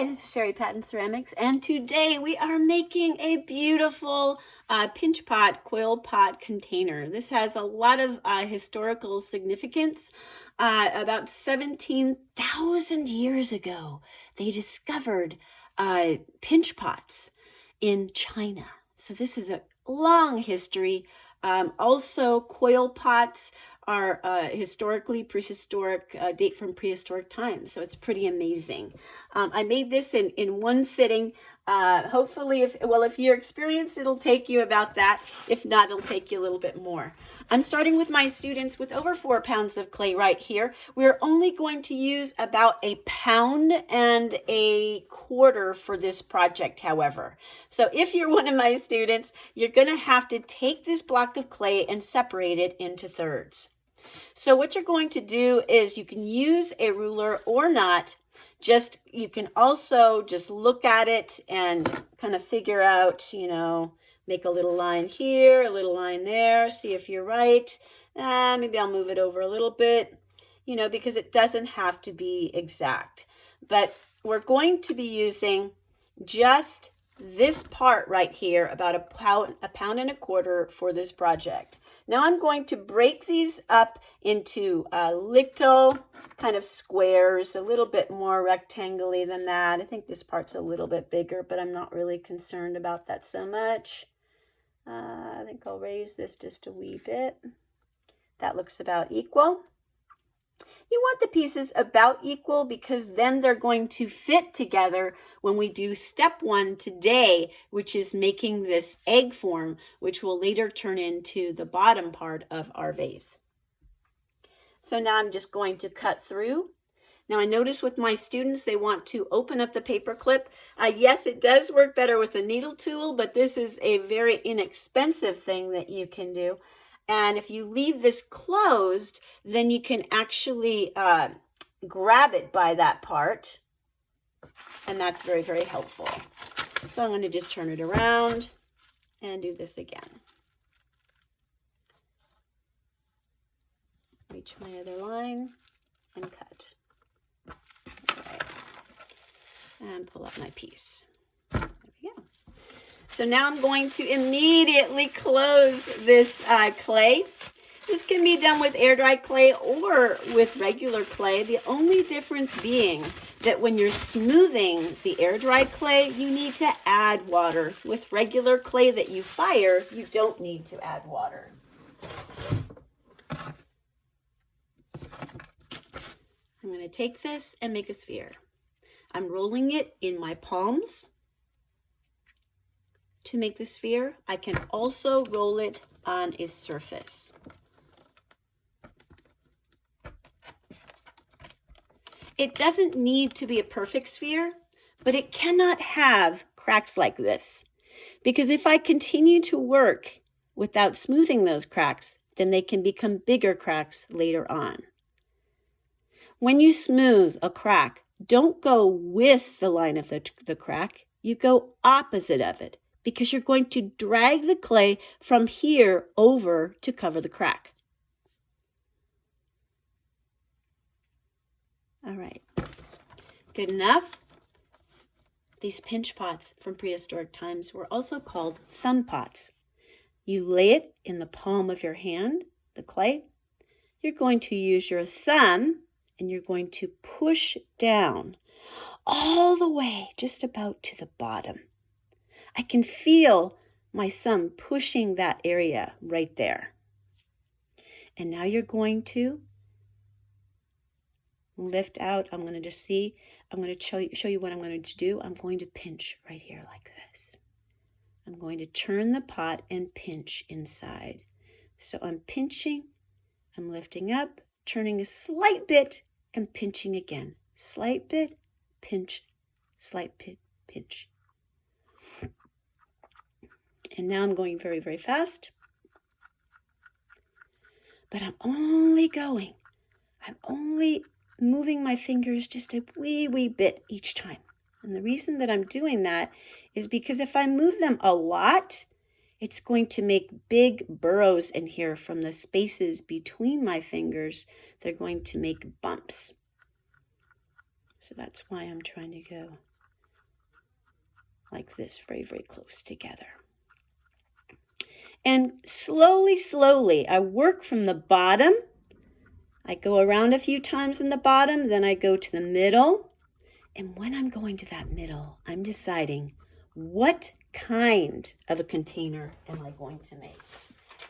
Hi, this is Sherry Patton Ceramics, and today we are making a beautiful pinch pot, coil pot container. This has a lot of historical significance. About 17,000 years ago, they discovered pinch pots in China. So this is a long history. Also, coil pots are historically prehistoric, date from prehistoric times. So it's pretty amazing. I made this in one sitting. Hopefully, if you're experienced, it'll take you about that. If not, it'll take you a little bit more. I'm starting with my students with over 4 pounds of clay right here. We're only going to use about 1.25 pounds for this project, however. So if you're one of my students, you're going to have to take this block of clay and separate it into thirds. So what you're going to do is you can use a ruler or not. You can also just look at it and kind of figure out, make a little line here, a little line there, see if you're right. Maybe I'll move it over a little bit, because it doesn't have to be exact. But we're going to be using just this part right here, about 1.25 pounds for this project. Now I'm going to break these up into little kind of squares, a little bit more rectangular than that. I think this part's a little bit bigger, but I'm not really concerned about that so much. I think I'll raise this just a wee bit. That looks about equal. You want the pieces about equal because then they're going to fit together when we do step 1 today, which is making this egg form, which will later turn into the bottom part of our vase. So now I'm just going to cut through. Now I notice with my students, they want to open up the paper clip. Yes, it does work better with a needle tool, but this is a very inexpensive thing that you can do. And if you leave this closed, then you can actually grab it by that part. And that's very, very helpful. So I'm going to just turn it around and do this again. Reach my other line and cut. All right. And pull up my piece. There we go. So now I'm going to immediately close this clay. This can be done with air dry clay or with regular clay. The only difference being that when you're smoothing the air dry clay, you need to add water. With regular clay that you fire, you don't need to add water. I'm going to take this and make a sphere. I'm rolling it in my palms to make the sphere. I can also roll it on a surface. It doesn't need to be a perfect sphere, but it cannot have cracks like this, because if I continue to work without smoothing those cracks, then they can become bigger cracks later on. When you smooth a crack, don't go with the line of the crack, you go opposite of it, because you're going to drag the clay from here over to cover the crack. All right, good enough. These pinch pots from prehistoric times were also called thumb pots. You lay it in the palm of your hand, the clay. You're going to use your thumb and you're going to push down all the way just about to the bottom. I can feel my thumb pushing that area right there. And now you're going to lift out. I'm going to show you what I'm going to do. I'm going to pinch right here like this. I'm going to turn the pot and pinch inside. So I'm pinching, I'm lifting up, turning a slight bit and pinching again. Slight bit, pinch, slight bit, pinch. And now I'm going very, very fast. But I'm only moving my fingers just a wee bit each time. And the reason that I'm doing that is because if I move them a lot, it's going to make big burrows in here from the spaces between my fingers. They're going to make bumps. So that's why I'm trying to go like this, very, very close together. And slowly, slowly, I work from the bottom. I go around a few times in the bottom, then I go to the middle. And when I'm going to that middle, I'm deciding what kind of a container am I going to make?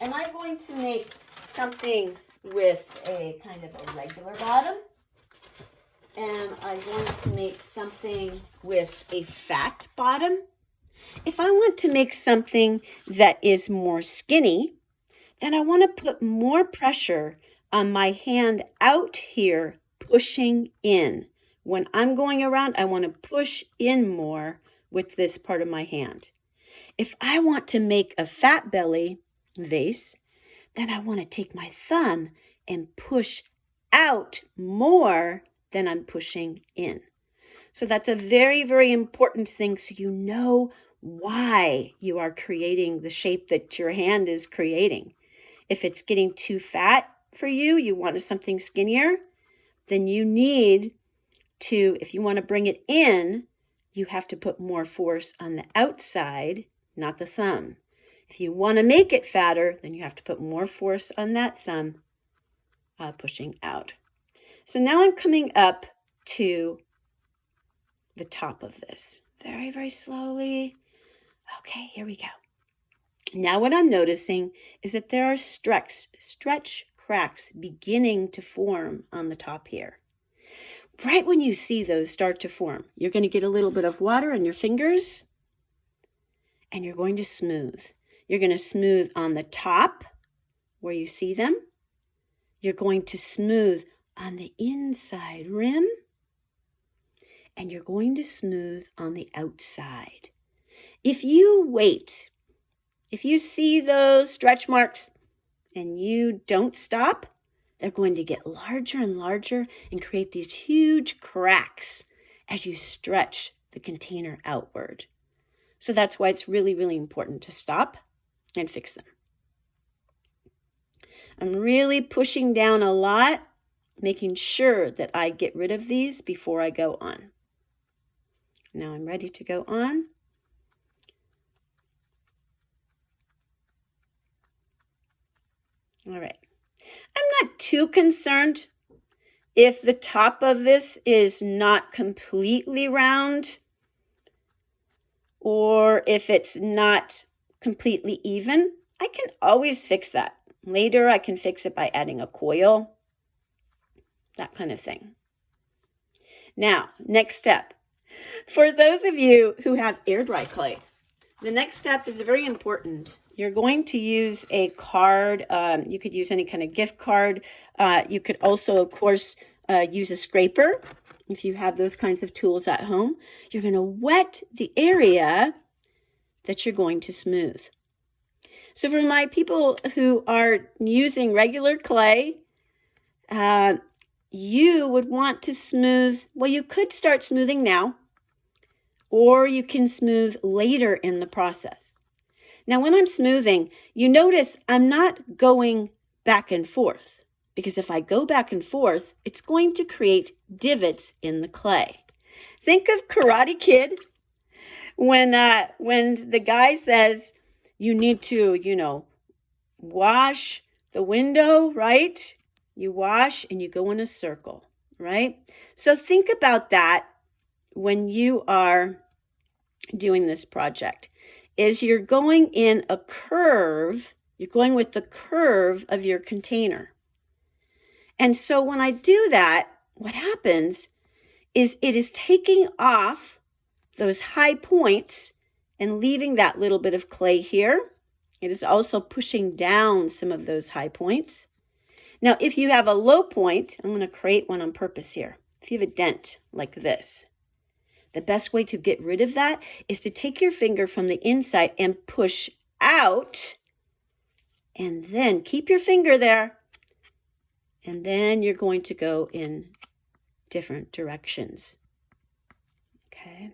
Am I going to make something with a kind of a regular bottom? Am I going to make something with a fat bottom? If I want to make something that is more skinny, then I want to put more pressure on my hand out here, pushing in. When I'm going around, I want to push in more with this part of my hand. If I want to make a fat belly vase, then I want to take my thumb and push out more than I'm pushing in. So that's a very, very important thing, so you know why you are creating the shape that your hand is creating. If it's getting too fat for you, you want something skinnier, then you need to, if you want to bring it in, you have to put more force on the outside, not the thumb. If you want to make it fatter, then you have to put more force on that thumb, pushing out. So now I'm coming up to the top of this. Very, very slowly. Okay, here we go. Now what I'm noticing is that there are stretch cracks beginning to form on the top here. Right when you see those start to form, you're going to get a little bit of water on your fingers and you're going to smooth. You're going to smooth on the top where you see them. You're going to smooth on the inside rim and you're going to smooth on the outside. If you wait, if you see those stretch marks and you don't stop, they're going to get larger and larger and create these huge cracks as you stretch the container outward. So that's why it's really, really important to stop and fix them. I'm really pushing down a lot, making sure that I get rid of these before I go on. Now I'm ready to go on. All right. I'm not too concerned if the top of this is not completely round or if it's not completely even. I can always fix that. Later, I can fix it by adding a coil, that kind of thing. Now, next step. For those of you who have air dry clay, the next step is very important. You're going to use a card. You could use any kind of gift card. You could also, of course, use a scraper if you have those kinds of tools at home. You're going to wet the area that you're going to smooth. So for my people who are using regular clay, you would want to smooth, well, you could start smoothing now, or you can smooth later in the process. Now, when I'm smoothing, you notice I'm not going back and forth, because if I go back and forth, it's going to create divots in the clay. Think of Karate Kid when the guy says you need to, wash the window, right? You wash and you go in a circle, right? So think about that when you are doing this project. Is you're going in a curve, you're going with the curve of your container. And so when I do that, what happens is it is taking off those high points and leaving that little bit of clay here. It is also pushing down some of those high points. Now, if you have a low point, I'm going to create one on purpose here. If you have a dent like this, the best way to get rid of that is to take your finger from the inside and push out, and then keep your finger there, and then you're going to go in different directions. Okay.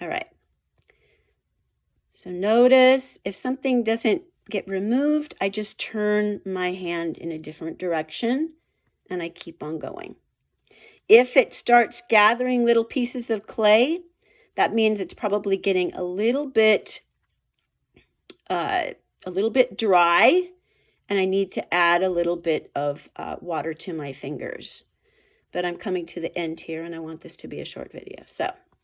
All right. So notice if something doesn't get removed, I just turn my hand in a different direction and I keep on going. If it starts gathering little pieces of clay, that means it's probably getting a little bit dry, and I need to add a little bit of water to my fingers. But I'm coming to the end here, and I want this to be a short video. So